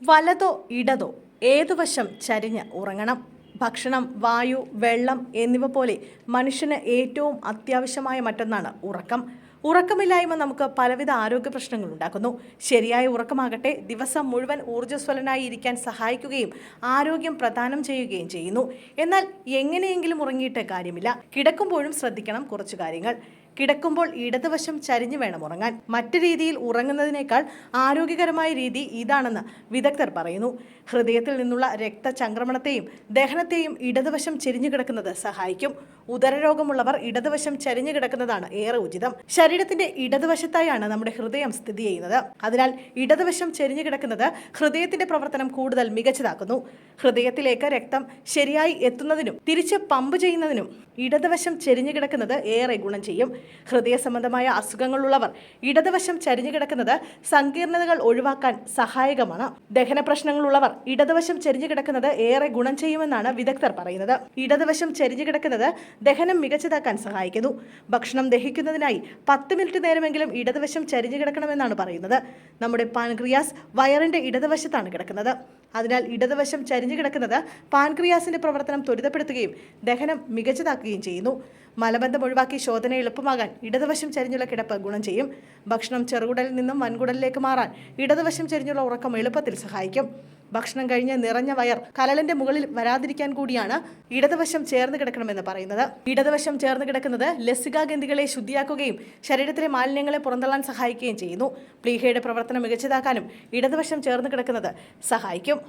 വലതോ ഇടതോ ഏതു വശം ചരിഞ്ഞ് ഉറങ്ങണം. ഭക്ഷണം, വായു, വെള്ളം എന്നിവ പോലെ മനുഷ്യന് ഏറ്റവും അത്യാവശ്യമായ മറ്റൊന്നാണ് ഉറക്കം. ഉറക്കമില്ലായ്മ നമുക്ക് പലവിധ ആരോഗ്യ പ്രശ്നങ്ങൾ ഉണ്ടാക്കുന്നു. ശരിയായ ഉറക്കമാകട്ടെ ദിവസം മുഴുവൻ ഊർജ്ജസ്വലനായി ഇരിക്കാൻ സഹായിക്കുകയും ആരോഗ്യം പ്രദാനം ചെയ്യുകയും ചെയ്യുന്നു. എന്നാൽ എങ്ങനെയെങ്കിലും ഉറങ്ങിയിട്ട് കാര്യമില്ല. കിടക്കുമ്പോഴും ശ്രദ്ധിക്കണം കുറച്ചു കാര്യങ്ങൾ. കിടക്കുമ്പോൾ ഇടതുവശം ചരിഞ്ഞു വേണം ഉറങ്ങാൻ. മറ്റു രീതിയിൽ ഉറങ്ങുന്നതിനേക്കാൾ ആരോഗ്യകരമായ രീതി ഇതാണെന്ന് വിദഗ്ധർ പറയുന്നു. ഹൃദയത്തിൽ നിന്നുള്ള രക്തചംക്രമണത്തെയും ദഹനത്തെയും ഇടതുവശം ചെരിഞ്ഞു കിടക്കുന്നത് സഹായിക്കും. ഉദരരോഗമുള്ളവർ ഇടതുവശം ചരിഞ്ഞു കിടക്കുന്നതാണ് ഏറെ ഉചിതം. ശരീരത്തിന്റെ ഇടതുവശത്തായാണ് നമ്മുടെ ഹൃദയം സ്ഥിതി ചെയ്യുന്നത്. അതിനാൽ ഇടതുവശം ചെരിഞ്ഞു കിടക്കുന്നത് ഹൃദയത്തിന്റെ പ്രവർത്തനം കൂടുതൽ മികച്ചതാക്കുന്നു. ഹൃദയത്തിലേക്ക് രക്തം ശരിയായി എത്തുന്നതിനും തിരിച്ച് പമ്പ് ചെയ്യുന്നതിനും ഇടതുവശം ചെരിഞ്ഞു കിടക്കുന്നത് ഏറെ ഗുണം ചെയ്യും. ഹൃദയ സംബന്ധമായ അസുഖങ്ങളുള്ളവർ ഇടതുവശം ചരിഞ്ഞു കിടക്കുന്നത് സങ്കീർണതകൾ ഒഴിവാക്കാൻ സഹായകമാണ്. ദഹന പ്രശ്നങ്ങളുള്ളവർ ഇടതുവശം ചരിഞ്ഞു കിടക്കുന്നത് ഏറെ ഗുണം ചെയ്യുമെന്നാണ് വിദഗ്ധർ പറയുന്നത്. ഇടതുവശം ചരിഞ്ഞു കിടക്കുന്നത് ദഹനം മികച്ചതാക്കാൻ സഹായിക്കുന്നു. ഭക്ഷണം ദഹിക്കുന്നതിനായി 10 മിനിറ്റ് നേരമെങ്കിലും ഇടതുവശം ചരിഞ്ഞു കിടക്കണമെന്നാണ് പറയുന്നത്. നമ്മുടെ പാൻക്രിയാസ് വയറിന്റെ ഇടതുവശത്താണ് കിടക്കുന്നത്. അതിനാൽ ഇടതുവശം ചരിഞ്ഞു കിടക്കുന്നത് പാൻക്രിയാസിന്റെ പ്രവർത്തനം ത്വരിതപ്പെടുത്തുകയും ദഹനം മികച്ചതാക്കുകയും ചെയ്യുന്നു. മലബന്ധം ഒഴിവാക്കി ശോധന എളുപ്പമാകാൻ ഇടതുവശം ചരിഞ്ഞുള്ള കിടപ്പ് ഗുണം ചെയ്യും. ഭക്ഷണം ചെറുകുടലിൽ നിന്നും വൻകുടലിലേക്ക് മാറാൻ ഇടതുവശം ചരിഞ്ഞുള്ള ഉറക്കം എളുപ്പത്തിൽ സഹായിക്കും. ഭക്ഷണം കഴിഞ്ഞ് നിറഞ്ഞ വയർ കലളിന്റെ മുകളിൽ വരാതിരിക്കാൻ കൂടിയാണ് ഇടതുവശം ചേർന്ന് കിടക്കണമെന്ന് പറയുന്നത്. ഇടതുവശം ചേർന്ന് കിടക്കുന്നത് ലസികാഗ്രന്ഥികളെ ശുദ്ധിയാക്കുകയും ശരീരത്തിലെ മാലിന്യങ്ങളെ പുറന്തള്ളാൻ സഹായിക്കുകയും ചെയ്യുന്നു. പ്ലീഹയുടെ പ്രവർത്തനം മികച്ചതാക്കാനും ഇടതുവശം ചേർന്ന് കിടക്കുന്നത് സഹായിക്കും.